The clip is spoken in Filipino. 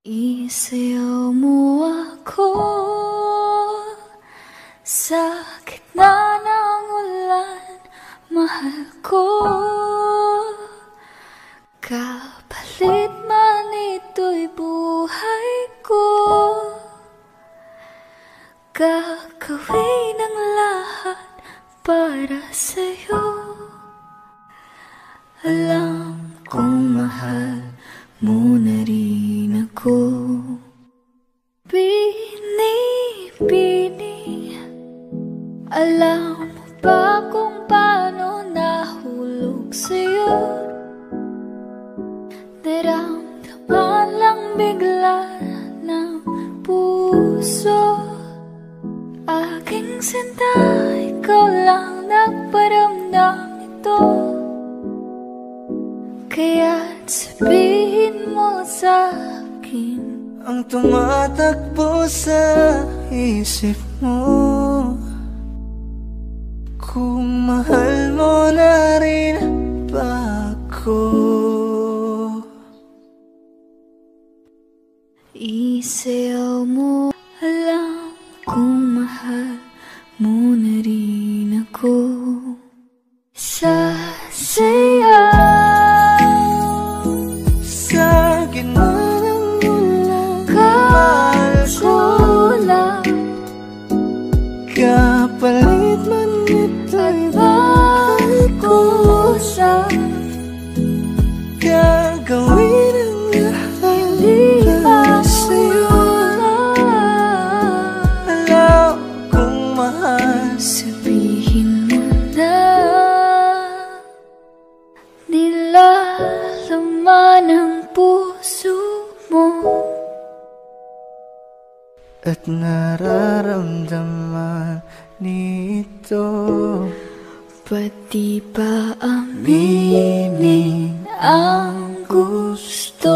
Isayaw mo ako sa gitna ng ulan, mahal ko. Kapalit man ito'y buhay ko, gagawin ang lahat para sa'yo. Alam kong mahal mo na rin ako. Bini-bini, alam mo ba kung paano nahulog sa'yo? Naramdaman lang bigla ng puso. Aking sinta, ikaw lang nagparamdam ito. Kaya't sabihin mo sa'kin ang tumatakbo sa isip mo, kung mahal mo na rin ba ako? Isayaw mo, alam kung mahal mo na rin ako. Sasayaw sa gitna ng ulan, mahal ko lang. Kapalit man ito'y mahal ko siya. Gagawin ang lahat para sa'yo. Alam kong mahal, sabihin mo na. Nilalaman ang puso mo at nararamdaman nito. Pati pa aminin ang gusto.